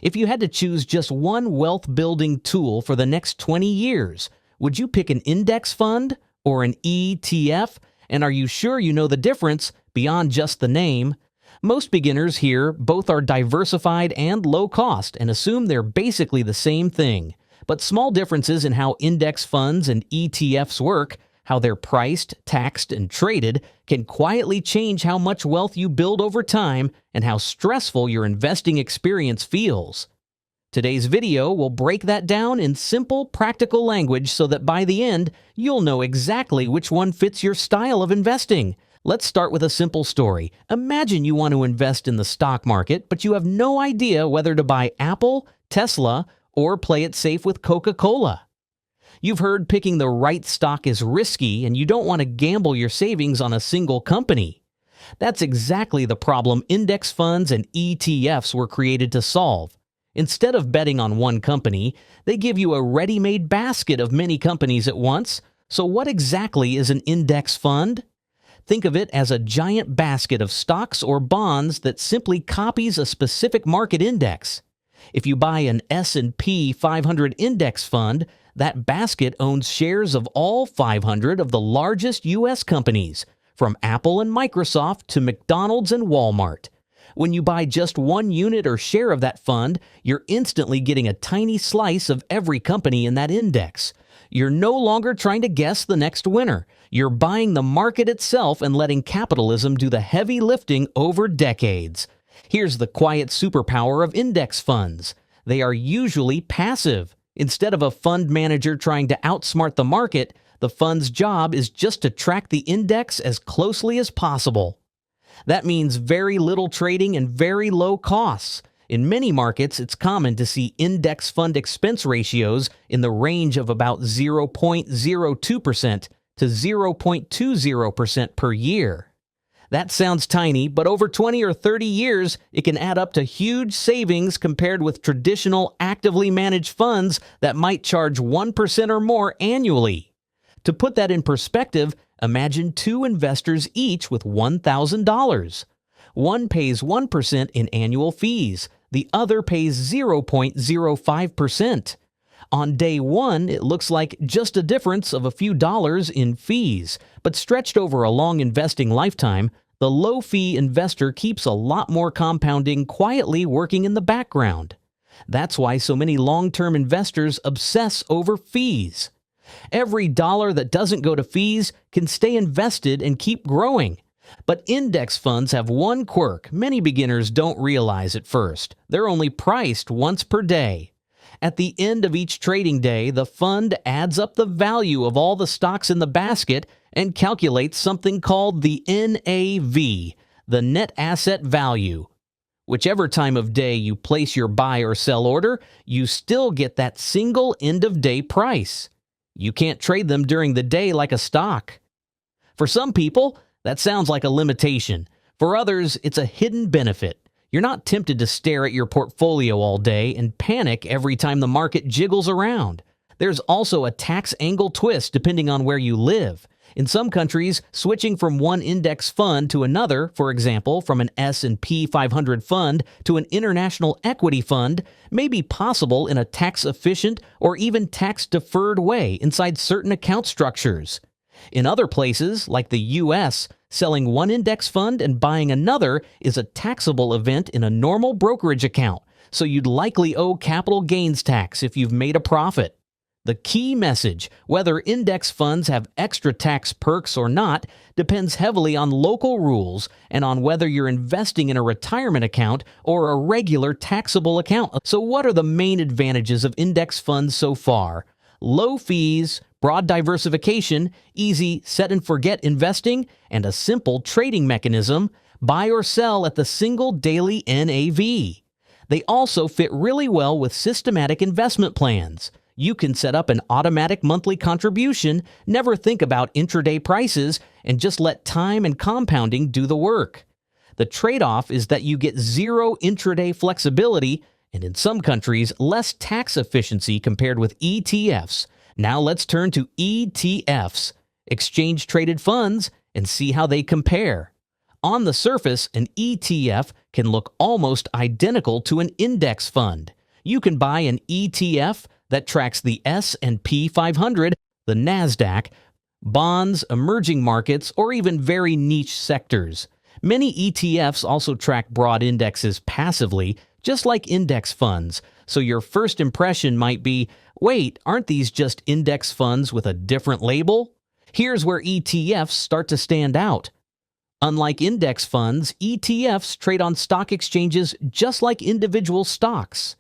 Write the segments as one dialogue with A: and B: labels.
A: If you had to choose just one wealth-building tool for the next 20 years, would you pick an index fund or an ETF? And are you sure you know the difference beyond just the name? Most beginners here both are diversified and low cost and assume they're basically the same thing. But small differences in how index funds and ETFs work, how they're priced, taxed, and traded, can quietly change how much wealth you build over time and how stressful your investing experience feels. Today's video will break that down in simple, practical language so that by the end, you'll know exactly which one fits your style of investing. Let's start with a simple story. Imagine you want to invest in the stock market, but you have no idea whether to buy Apple, Tesla, or play it safe with Coca-Cola. You've heard picking the right stock is risky and you don't want to gamble your savings on a single company. That's exactly the problem index funds and ETFs were created to solve. Instead of betting on one company, they give you a ready-made basket of many companies at once. So what exactly is an index fund? Think of it as a giant basket of stocks or bonds that simply copies a specific market index. If you buy an S&P 500 index fund, that basket owns shares of all 500 of the largest U.S. companies, from Apple and Microsoft to McDonald's and Walmart. When you buy just one unit or share of that fund, you're instantly getting a tiny slice of every company in that index. You're no longer trying to guess the next winner. You're buying the market itself and letting capitalism do the heavy lifting over decades. Here's the quiet superpower of index funds. They are usually passive. Instead of a fund manager trying to outsmart the market, the fund's job is just to track the index as closely as possible. That means very little trading and very low costs. In many markets, it's common to see index fund expense ratios in the range of about 0.02% to 0.20% per year. That sounds tiny, but over 20 or 30 years, it can add up to huge savings compared with traditional actively managed funds that might charge 1% or more annually. To put that in perspective, imagine two investors each with $1,000. One pays 1% in annual fees. The other pays 0.05%. On day one, it looks like just a difference of a few dollars in fees, but stretched over a long investing lifetime, the low-fee investor keeps a lot more compounding quietly working in the background. That's why so many long-term investors obsess over fees. Every dollar that doesn't go to fees can stay invested and keep growing. But index funds have one quirk many beginners don't realize at first. They're only priced once per day. At the end of each trading day, the fund adds up the value of all the stocks in the basket and calculates something called the NAV, the net asset value. Whichever time of day you place your buy or sell order, you still get that single end-of-day price. You can't trade them during the day like a stock. For some people, that sounds like a limitation. For others, it's a hidden benefit. You're not tempted to stare at your portfolio all day and panic every time the market jiggles around. There's also a tax angle twist depending on where you live. In some countries, switching from one index fund to another, for example, from an S&P 500 fund to an international equity fund, may be possible in a tax-efficient or even tax-deferred way inside certain account structures. In other places, like the U.S., selling one index fund and buying another is a taxable event in a normal brokerage account, so you'd likely owe capital gains tax if you've made a profit. The key message, whether index funds have extra tax perks or not, depends heavily on local rules and on whether you're investing in a retirement account or a regular taxable account. So what are the main advantages of index funds so far? Low fees, broad diversification, easy set-and-forget investing, and a simple trading mechanism, buy or sell at the single daily NAV. They also fit really well with systematic investment plans. You can set up an automatic monthly contribution, never think about intraday prices, and just let time and compounding do the work. The trade-off is that you get zero intraday flexibility, and in some countries, less tax efficiency compared with ETFs. Now let's turn to ETFs, exchange-traded funds, and see how they compare. On the surface, an ETF can look almost identical to an index fund. You can buy an ETF that tracks the S&P 500, the NASDAQ, bonds, emerging markets, or even very niche sectors. Many ETFs also track broad indexes passively, just like index funds. So your first impression might be, wait, aren't these just index funds with a different label? Here's where ETFs start to stand out. Unlike index funds, ETFs trade on stock exchanges just like individual stocks.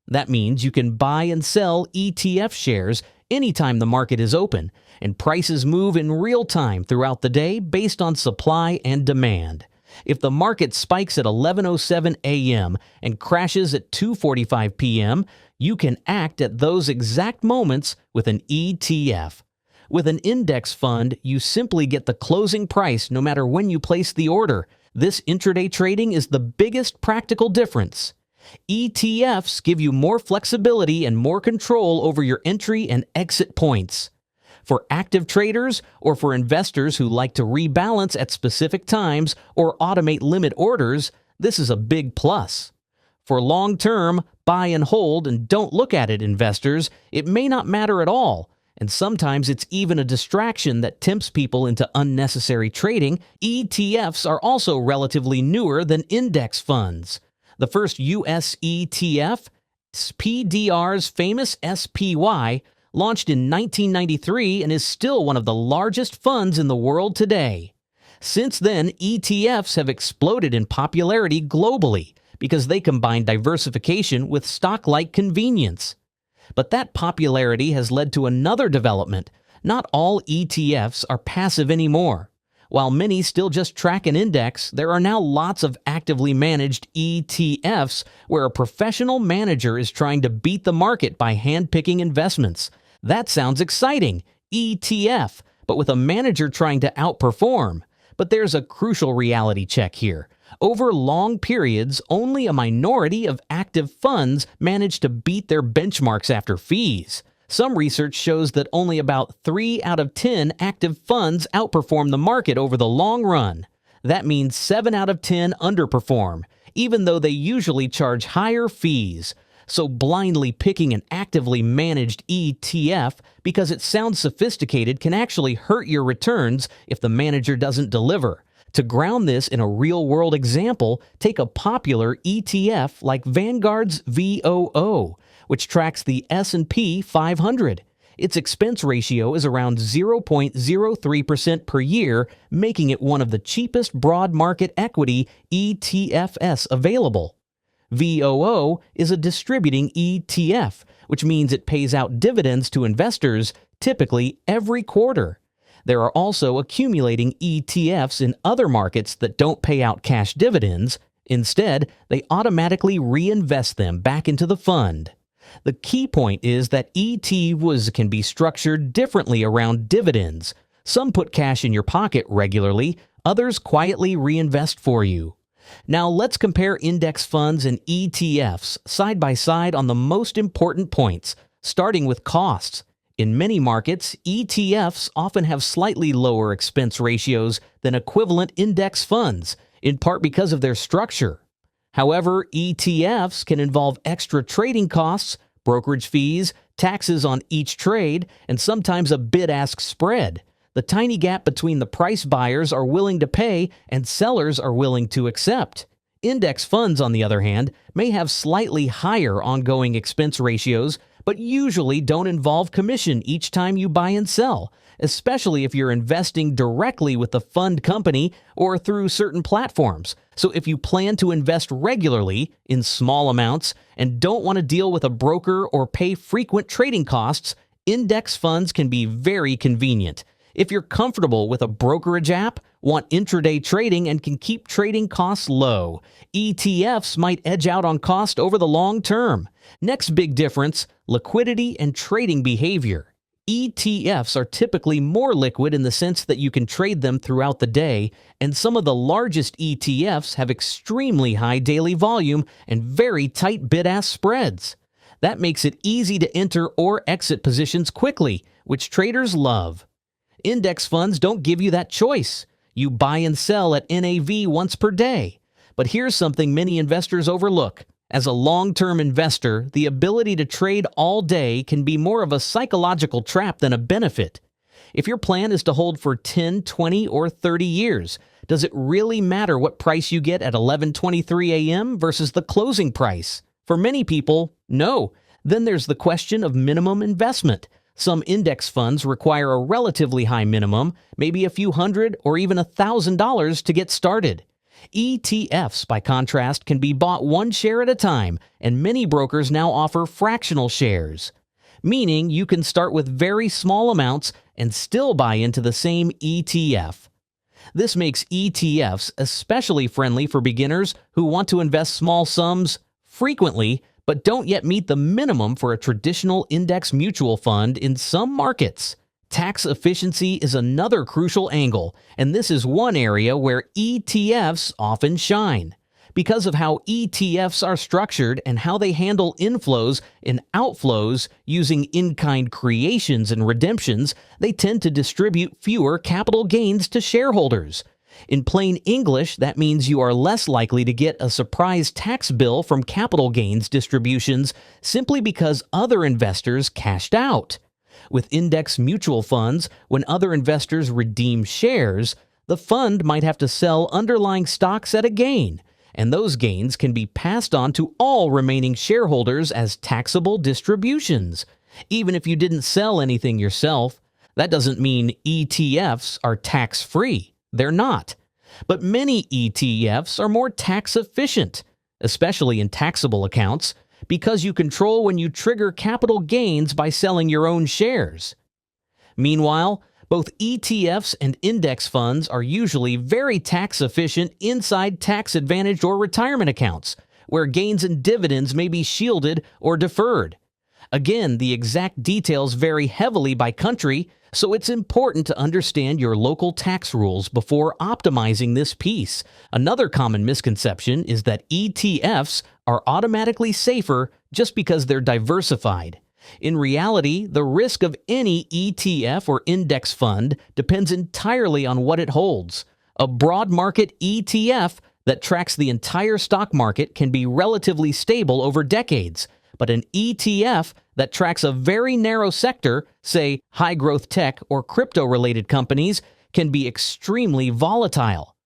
A: That means you can buy and sell ETF shares anytime the market is open, and prices move in real time throughout the day based on supply and demand. If the market spikes at 11:07 a.m. and crashes at 2:45 p.m., you can act at those exact moments with an ETF. With an index fund, you simply get the closing price no matter when you place the order. This intraday trading is the biggest practical difference. ETFs give you more flexibility and more control over your entry and exit points. For active traders or for investors who like to rebalance at specific times or automate limit orders, this is a big plus. For long-term, buy and hold and don't look at it investors, it may not matter at all, and sometimes it's even a distraction that tempts people into unnecessary trading. ETFs are also relatively newer than index funds. The first U.S. ETF, PDR's famous SPY, launched in 1993 and is still one of the largest funds in the world today. Since then, ETFs have exploded in popularity globally because they combine diversification with stock-like convenience. But that popularity has led to another development. Not all ETFs are passive anymore. While many still just track an index, there are now lots of actively managed ETFs where a professional manager is trying to beat the market by handpicking investments. That sounds exciting, ETF, but with a manager trying to outperform. But there's a crucial reality check here. Over long periods, only a minority of active funds manage to beat their benchmarks after fees. Some research shows that only about 3 out of 10 active funds outperform the market over the long run. That means 7 out of 10 underperform, even though they usually charge higher fees. So blindly picking an actively managed ETF because it sounds sophisticated can actually hurt your returns if the manager doesn't deliver. To ground this in a real-world example, take a popular ETF like Vanguard's VOO, which tracks the S&P 500. Its expense ratio is around 0.03% per year, making it one of the cheapest broad market equity ETFs available. VOO is a distributing ETF, which means it pays out dividends to investors typically every quarter. There are also accumulating ETFs in other markets that don't pay out cash dividends. Instead, they automatically reinvest them back into the fund. The key point is that ETFs can be structured differently around dividends. Some put cash in your pocket regularly, others quietly reinvest for you. Now let's compare index funds and ETFs side by side on the most important points, starting with costs. In many markets, ETFs often have slightly lower expense ratios than equivalent index funds, in part because of their structure. However, ETFs can involve extra trading costs, brokerage fees, taxes on each trade, and sometimes a bid-ask spread. The tiny gap between the price buyers are willing to pay and sellers are willing to accept. Index funds, on the other hand, may have slightly higher ongoing expense ratios, but usually don't involve commission each time you buy and sell, especially if you're investing directly with the fund company or through certain platforms. So if you plan to invest regularly in small amounts and don't want to deal with a broker or pay frequent trading costs, index funds can be very convenient. If you're comfortable with a brokerage app, want intraday trading, and can keep trading costs low, ETFs might edge out on cost over the long term. Next big difference, liquidity and trading behavior. ETFs are typically more liquid in the sense that you can trade them throughout the day, and some of the largest ETFs have extremely high daily volume and very tight bid-ask spreads. That makes it easy to enter or exit positions quickly, which traders love. Index funds don't give you that choice. You buy and sell at NAV once per day. But here's something many investors overlook. As a long-term investor, the ability to trade all day can be more of a psychological trap than a benefit. If your plan is to hold for 10, 20, or 30 years, does it really matter what price you get at 11:23 a.m. versus the closing price? For many people, no. Then there's the question of minimum investment. Some index funds require a relatively high minimum, maybe a few hundred or even $1,000 to get started. ETFs, by contrast, can be bought one share at a time, and many brokers now offer fractional shares, meaning you can start with very small amounts and still buy into the same ETF. This makes ETFs especially friendly for beginners who want to invest small sums frequently but don't yet meet the minimum for a traditional index mutual fund in some markets. Tax efficiency is another crucial angle, and this is one area where ETFs often shine. Because of how ETFs are structured and how they handle inflows and outflows using in-kind creations and redemptions, they tend to distribute fewer capital gains to shareholders. In plain English, that means you are less likely to get a surprise tax bill from capital gains distributions simply because other investors cashed out. With index mutual funds, when other investors redeem shares, the fund might have to sell underlying stocks at a gain, and those gains can be passed on to all remaining shareholders as taxable distributions. Even if you didn't sell anything yourself, that doesn't mean ETFs are tax-free. They're not. But many ETFs are more tax efficient, especially in taxable accounts, because you control when you trigger capital gains by selling your own shares. Meanwhile, both ETFs and index funds are usually very tax efficient inside tax-advantaged or retirement accounts, where gains and dividends may be shielded or deferred. Again, the exact details vary heavily by country, so it's important to understand your local tax rules before optimizing this piece. Another common misconception is that ETFs are automatically safer just because they're diversified. In reality, the risk of any ETF or index fund depends entirely on what it holds. A broad market ETF that tracks the entire stock market can be relatively stable over decades, but an ETF that tracks a very narrow sector, say high-growth tech or crypto-related companies, can be extremely volatile.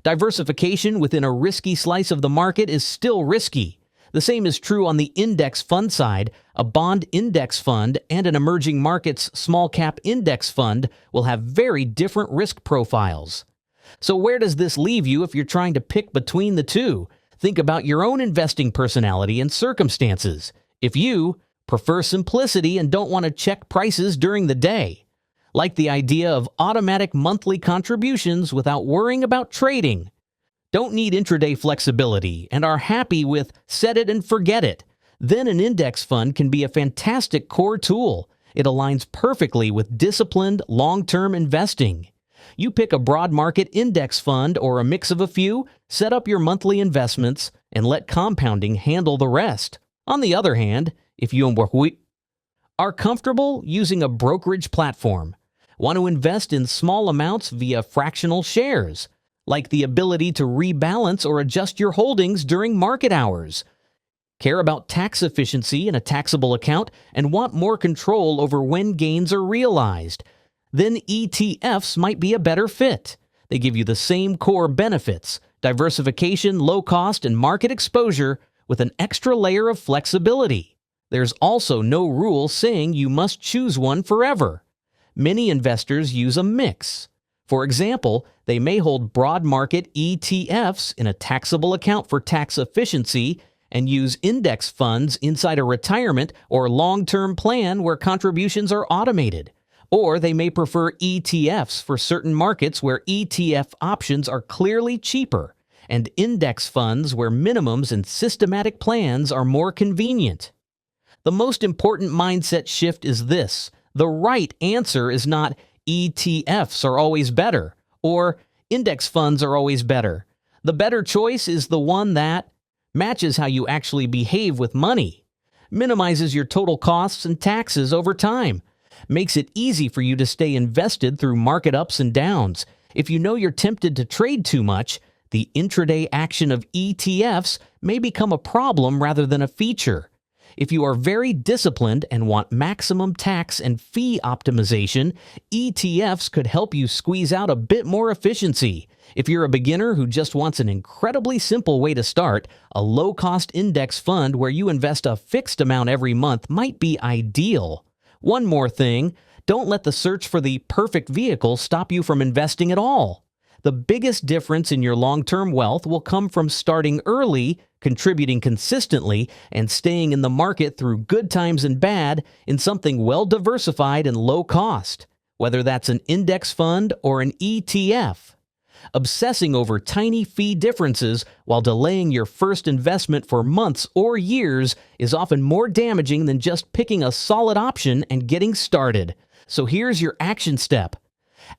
A: Diversification within a risky slice of the market is still risky. The same is true on the index fund side. A bond index fund and an emerging markets small-cap index fund will have very different risk profiles. So where does this leave you if you're trying to pick between the two? Think about your own investing personality and circumstances. If you prefer simplicity and don't want to check prices during the day, like the idea of automatic monthly contributions without worrying about trading, don't need intraday flexibility, and are happy with set it and forget it, then an index fund can be a fantastic core tool. It aligns perfectly with disciplined, long-term investing. You pick a broad market index fund or a mix of a few, set up your monthly investments, and let compounding handle the rest. On the other hand, if you are comfortable using a brokerage platform, want to invest in small amounts via fractional shares, like the ability to rebalance or adjust your holdings during market hours, care about tax efficiency in a taxable account, and want more control over when gains are realized, then ETFs might be a better fit. They give you the same core benefits: diversification, low cost, and market exposure with an extra layer of flexibility. There's also no rule saying you must choose one forever. Many investors use a mix. For example, they may hold broad market ETFs in a taxable account for tax efficiency and use index funds inside a retirement or long-term plan where contributions are automated. Or they may prefer ETFs for certain markets where ETF options are clearly cheaper, and index funds where minimums and systematic plans are more convenient. The most important mindset shift is this: the right answer is not ETFs are always better or index funds are always better. The better choice is the one that matches how you actually behave with money, minimizes your total costs and taxes over time, makes it easy for you to stay invested through market ups and downs, If you know you're tempted to trade too much, the intraday action of ETFs may become a problem rather than a feature. If you are very disciplined and want maximum tax and fee optimization, ETFs could help you squeeze out a bit more efficiency. If you're a beginner who just wants an incredibly simple way to start, a low-cost index fund where you invest a fixed amount every month might be ideal. One more thing, don't let the search for the perfect vehicle stop you from investing at all. The biggest difference in your long-term wealth will come from starting early, contributing consistently, and staying in the market through good times and bad in something well-diversified and low-cost, whether that's an index fund or an ETF. Obsessing over tiny fee differences while delaying your first investment for months or years is often more damaging than just picking a solid option and getting started. So here's your action step.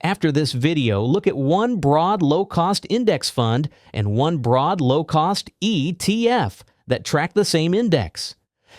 A: After this video, look at one broad low-cost index fund and one broad low-cost ETF that track the same index.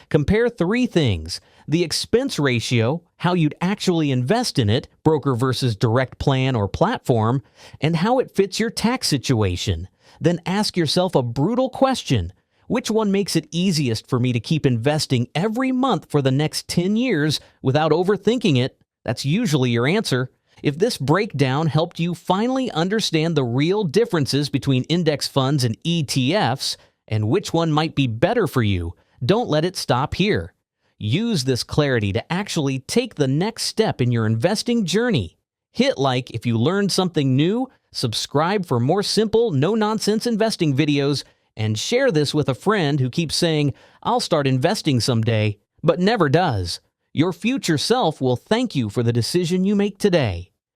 A: Compare three things: the expense ratio, how you'd actually invest in it, broker versus direct plan or platform, and how it fits your tax situation. Then ask yourself a brutal question: which one makes it easiest for me to keep investing every month for the next 10 years without overthinking it? That's usually your answer. If this breakdown helped you finally understand the real differences between index funds and ETFs and which one might be better for you, don't let it stop here. Use this clarity to actually take the next step in your investing journey. Hit like if you learned something new, subscribe for more simple, no-nonsense investing videos, and share this with a friend who keeps saying, "I'll start investing someday," but never does. Your future self will thank you for the decision you make today.